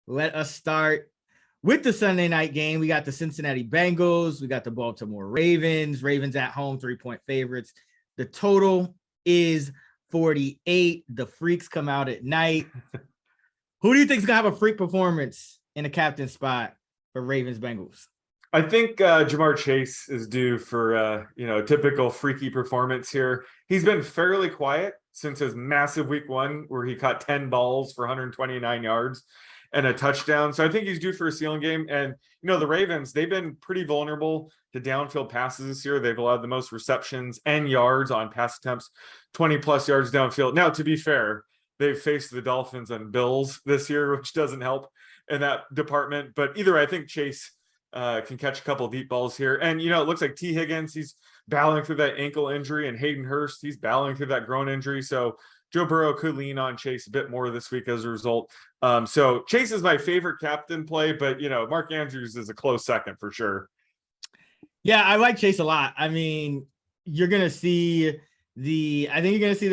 let us start with the Sunday night game. We got the Cincinnati Bengals. We got the Baltimore Ravens. Ravens at home, 3-point favorites. The total is 48. The freaks come out at night. Who do you think is going to have a freak performance in the captain spot for Ravens Bengals? I think Jamar Chase is due for a typical freaky performance here. He's been fairly quiet since his massive week one where he caught 10 balls for 129 yards and a touchdown. So I think he's due for a ceiling game. And, the Ravens, they've been pretty vulnerable to downfield passes this year. They've allowed the most receptions and yards on pass attempts, 20 plus yards downfield. Now, to be fair, they've faced the Dolphins and Bills this year, which doesn't help in that department. But either way, I think Chase can catch a couple of deep balls here. And, it looks like T. Higgins, he's battling through that ankle injury, and Hayden Hurst, he's battling through that groin injury. So Joe Burrow could lean on Chase a bit more this week as a result. So Chase is my favorite captain play, but, Mark Andrews is a close second for sure. Yeah, I like Chase a lot. I mean, you're going to see the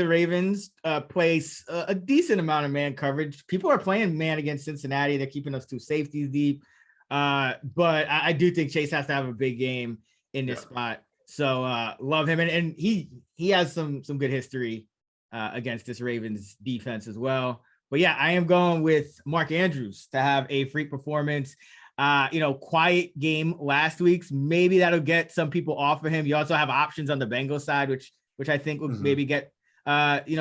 Ravens place a decent amount of man coverage. People are playing man against Cincinnati. They're keeping us two safeties deep. But I do think Chase has to have a big game in this spot. So love him. And he has some good history against this Ravens defense as well. But yeah, I am going with Mark Andrews to have a freak performance. Quiet game last week's. Maybe that'll get some people off of him. You also have options on the Bengals side, which I think will maybe get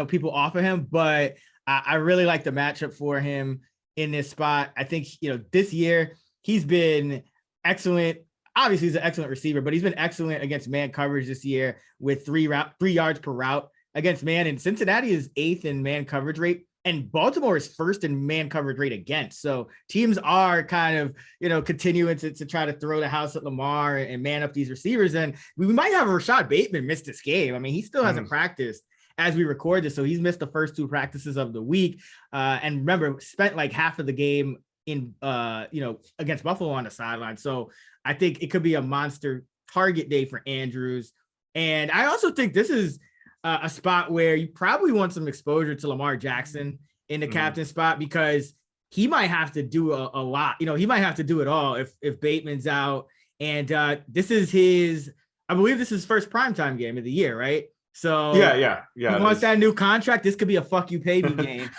people off of him. But I really like the matchup for him in this spot. I think this year he's been excellent. Obviously, he's an excellent receiver, but he's been excellent against man coverage this year with 3 yards per route against man. And Cincinnati is 8th in man coverage rate, and Baltimore is 1st in man coverage rate against. So teams are kind of, continuing to try to throw the house at Lamar and man up these receivers. And we might have Rashad Bateman miss this game. I mean, he still hasn't practiced as we record this. So he's missed the first 2 practices of the week. And remember, spent like half of the game in against Buffalo on the sideline. So I think it could be a monster target day for Andrews. And I also think this is a spot where you probably want some exposure to Lamar Jackson in the captain spot, because he might have to do a lot. He might have to do it all if Bateman's out. And this is I believe this is his first primetime game of the year, right? So yeah. He wants that new contract. This could be a fuck you pay me game.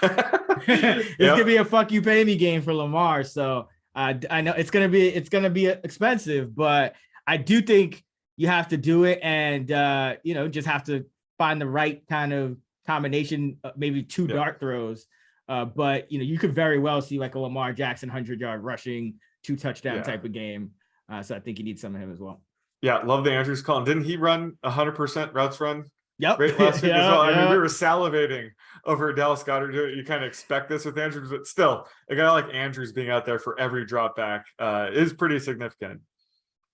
This could be a fuck you pay me game for Lamar. So I know it's gonna be expensive, but I do think you have to do it, and just have to find the right kind of combination, maybe 2 dart throws. But you could very well see like a Lamar Jackson 100-yard rushing, 2 touchdown type of game. So I think you need some of him as well. Yeah, love the Andrews call. Didn't he run 100% routes run? Yep. Right last week as well. I mean, we were salivating over Dallas Goedert. You kind of expect this with Andrews, but still, a guy like Andrews being out there for every drop back is pretty significant.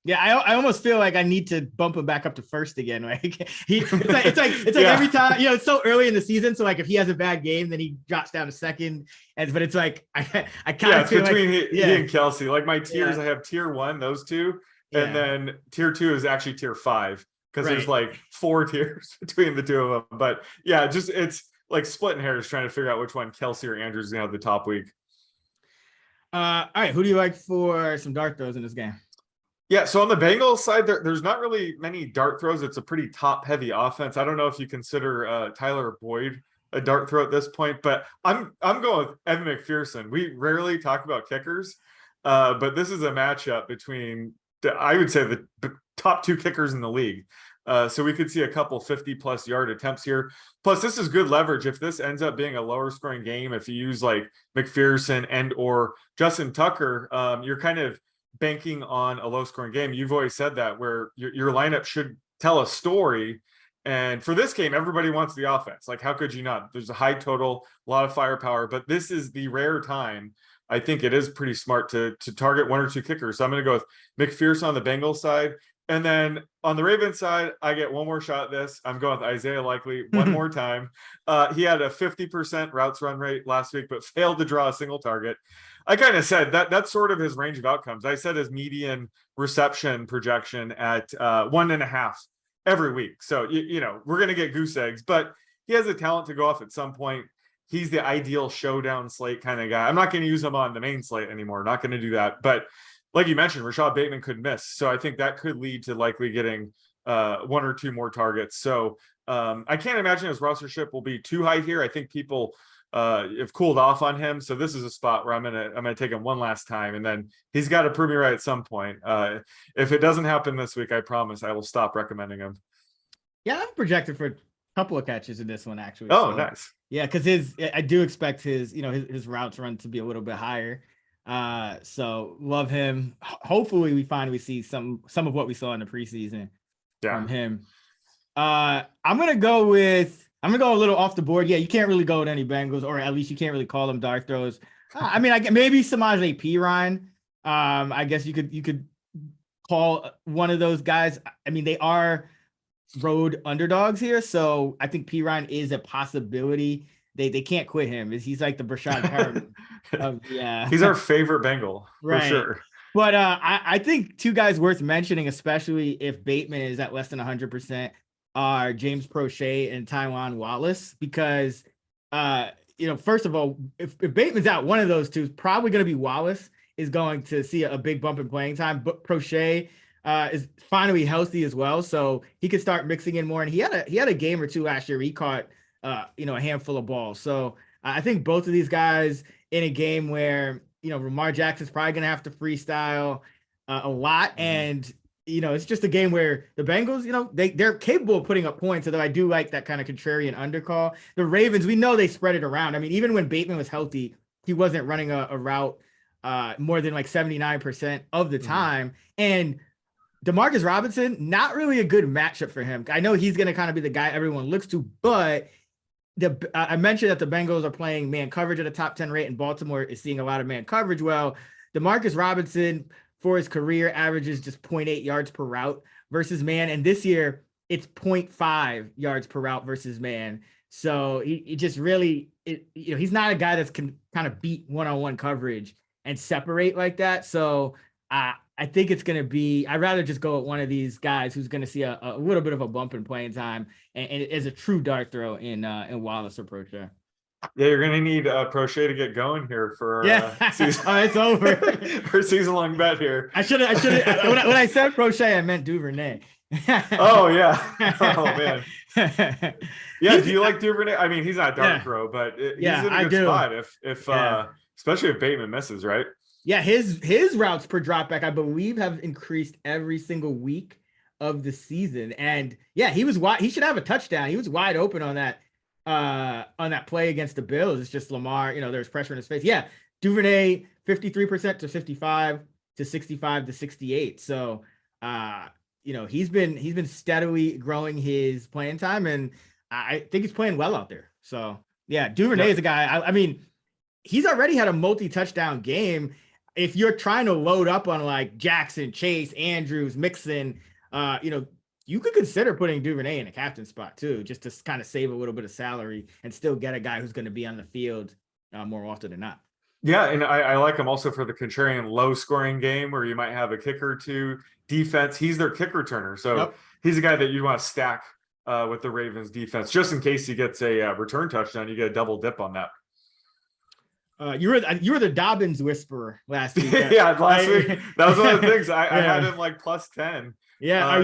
Yeah, I almost feel like I need to bump him back up to first again. Right? It's like every time, it's so early in the season. So like if he has a bad game, then he drops down to second. But it's like I kind of feel between like he and Kelsey. Like my tiers, I have tier 1, those 2, and then tier 2 is actually tier 5. Because there's like 4 tiers between the 2 of them. But yeah, it's like splitting hairs trying to figure out which one Kelsey or Andrews is going to have the top week. All right, who do you like for some dart throws in this game? Yeah, so on the Bengals side, there's not really many dart throws. It's a pretty top-heavy offense. I don't know if you consider Tyler Boyd a dart throw at this point, but I'm going with Evan McPherson. We rarely talk about kickers, but this is a matchup between, I would say, the top 2 kickers in the league. So we could see a couple 50-plus yard attempts here. Plus, this is good leverage. If this ends up being a lower scoring game, if you use like McPherson and or Justin Tucker, you're kind of banking on a low scoring game. You've always said that, where your lineup should tell a story. And for this game, everybody wants the offense. Like, how could you not? There's a high total, a lot of firepower, but this is the rare time. I think it is pretty smart to target 1 or 2 kickers. So I'm going to go with McPherson on the Bengals side. And then on the Ravens side, I get one more shot at this. I'm going with Isaiah Likely one more time. He had a 50% routes run rate last week, but failed to draw a single target. I kind of said that's sort of his range of outcomes. I said his median reception projection at 1.5 every week. So, we're going to get goose eggs, but he has the talent to go off at some point. he's the ideal showdown slate kind of guy. I'm not going to use him on the main slate anymore. Not going to do that. But like you mentioned, Rashad Bateman could miss. So I think that could lead to likely getting one or two more targets. So I can't imagine his rostership will be too high here. I think people have cooled off on him. So this is a spot where I'm gonna take him one last time, and then he's got to prove me right at some point. If it doesn't happen this week, I promise I will stop recommending him. Yeah, I'm projected for a couple of catches in this one, actually. Oh, so, nice. Yeah, because I do expect his routes run to be a little bit higher. So love him. Hopefully we finally see some of what we saw in the preseason from him. I'm gonna go a little off the board. Yeah, you can't really go with any Bengals, or at least you can't really call them dart throws. I mean, maybe Samaje Perine. I guess you could call one of those guys. I mean, they are road underdogs here, so I think Perine is a possibility. They can't quit him. He's like the Brashad Perriman of he's our favorite Bengal, right, for sure. But I think two guys worth mentioning, especially if Bateman is at less than 100%, are James Prochet and Tylan Wallace, because first of all, if Bateman's out, one of those two is probably going to be Wallace is going to see a big bump in playing time, but Prochet is finally healthy as well, so he could start mixing in more. And he had a game or two last year where he caught a handful of balls. So I think both of these guys in a game where Lamar Jackson's probably gonna have to freestyle a lot, and it's just a game where the Bengals, they're capable of putting up points. Although I do like that kind of contrarian undercall. The Ravens, we know they spread it around. I mean, even when Bateman was healthy, he wasn't running a route more than like 79% of the time. And Demarcus Robinson, not really a good matchup for him. I know he's going to kind of be the guy everyone looks to, but I mentioned that the Bengals are playing man coverage at a top 10 rate, and Baltimore is seeing a lot of man coverage. Well, Demarcus Robinson for his career averages just 0.8 yards per route versus man. And this year it's 0.5 yards per route versus man. So he just really, he's not a guy that's can kind of beat one-on-one coverage and separate like that. So I think it's going to be, I'd rather just go with one of these guys who's going to see a little bit of a bump in playing time and is a true dart throw in Wallace or Prochet. Yeah, you're going to need Prochet to get going here for season. Oh, it's over. For season-long bet here. I should have. When I said Prochet, I meant Duvernay. Oh, yeah. Oh, man. Yeah, do you like Duvernay? I mean, he's not dart throw, but he's in a good spot if especially if Bateman misses, right? Yeah, his routes per dropback, I believe, have increased every single week of the season. And yeah, he was wide. He should have a touchdown. He was wide open on that play against the Bills. It's just Lamar, there's pressure in his face. Yeah, Duvernay 53% to 55 to 65 to 68. So he's been steadily growing his playing time, and I think he's playing well out there. So yeah, Duvernay is a guy. I mean, he's already had a multi-touchdown game. If you're trying to load up on like Jackson, Chase, Andrews, Mixon, you could consider putting Duvernay in a captain spot too, just to kind of save a little bit of salary and still get a guy who's going to be on the field more often than not. Yeah, and I like him also for the contrarian low-scoring game where you might have a kicker or two. Defense, he's their kick returner, so he's a guy that you want to stack with the Ravens defense, just in case he gets a return touchdown. You get a double dip on that. You were the Dobbins whisperer last week. Last week. That was one of the things. I had him like plus 10. Yeah. Are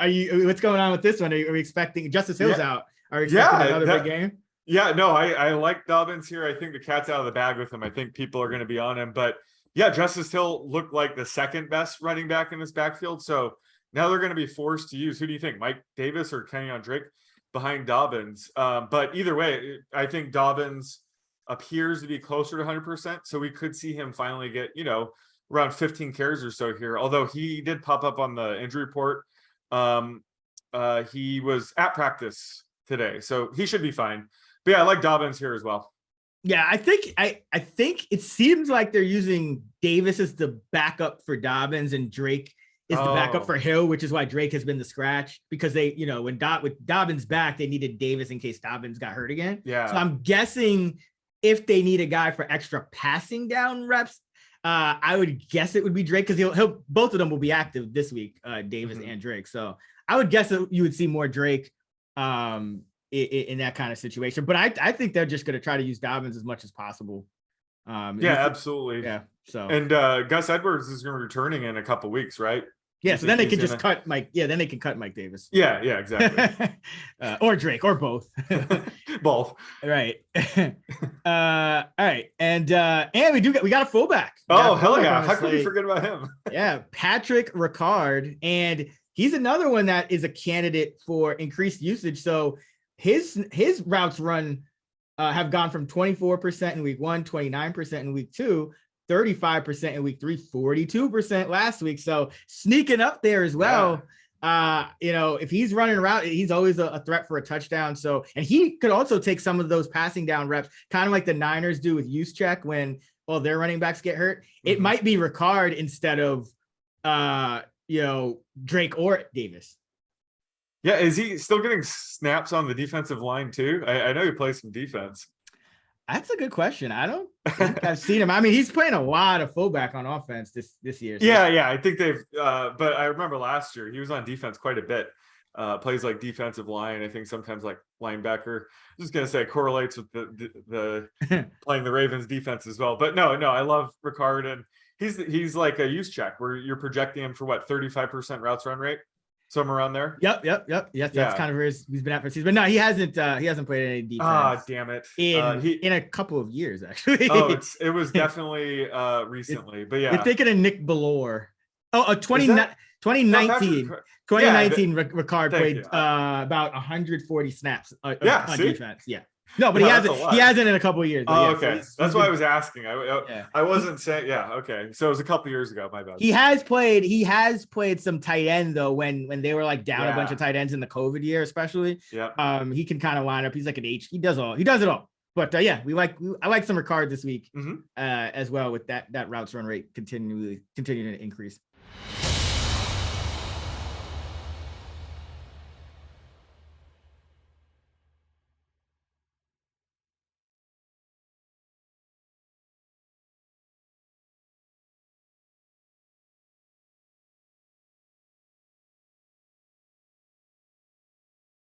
you what's going on with this one? Are we expecting Justice Hill's out? Are you expecting another big game? Yeah, no, I like Dobbins here. I think the cat's out of the bag with him. I think people are going to be on him. But yeah, Justice Hill looked like the second best running back in this backfield. So now they're going to be forced to use, who do you think, Mike Davis or Kenyon Drake behind Dobbins? But either way, I think Dobbins appears to be closer to 100%. So we could see him finally get, around 15 carries or so here. Although he did pop up on the injury report. He was at practice today, so he should be fine. But yeah, I like Dobbins here as well. Yeah, I think it seems like they're using Davis as the backup for Dobbins and Drake is the backup for Hill, which is why Drake has been the scratch, because they, with Dobbins back, they needed Davis in case Dobbins got hurt again. Yeah. So I'm guessing if they need a guy for extra passing down reps, I would guess it would be Drake, because he'll both of them will be active this week, Davis and Drake. So I would guess that you would see more Drake in that kind of situation. But I think they're just going to try to use Dobbins as much as possible. Yeah, absolutely. Yeah. So and Gus Edwards is going to be returning in a couple weeks, right? Yeah, so then they can just cut Mike. Yeah, then they can cut Mike Davis. Yeah, exactly. Or Drake, or both. Both. Right. All right, and we got a fullback. Oh, hell yeah! How could we forget about him? Yeah, Patrick Ricard, and he's another one that is a candidate for increased usage. So his routes run have gone from 24% in week 1, 29% in week 2. 35% in week 3, 42% last week. So sneaking up there as well. Yeah. If he's running around, he's always a threat for a touchdown. So, and he could also take some of those passing down reps, kind of like the Niners do with use check when all their running backs get hurt. It might be Ricard instead of, Drake or Davis. Yeah. Is he still getting snaps on the defensive line too? I know he plays some defense. That's a good question. I don't think I've seen him. I mean, he's playing a lot of fullback on offense this year. So. Yeah. I think they've, but I remember last year he was on defense quite a bit. Plays like defensive line. I think sometimes like linebacker. I'm just gonna say it correlates with the playing the Ravens defense as well. But no, I love Ricard, and he's like a use check where you're projecting him for 35% routes run rate. Somewhere around there. Yep. Yes, that's kind of where he's been at for season. But no, he hasn't played any defense. Ah, damn it! In a couple of years, actually. Oh, it was definitely recently, but yeah. You're thinking of Nick Bellore. 2019. 2019, Ricard played about 140 snaps on defense. Yeah. No, but he hasn't in a couple of years. Oh, okay. So that's why I was asking. I wasn't saying, okay. So it was a couple years ago, my bad. He has played some tight end though when they were like down a bunch of tight ends in the COVID year, especially. Yeah. He can kind of line up. He's like an H. He does it all. But I like some Ricard this week as well with that routes run rate continuing to increase.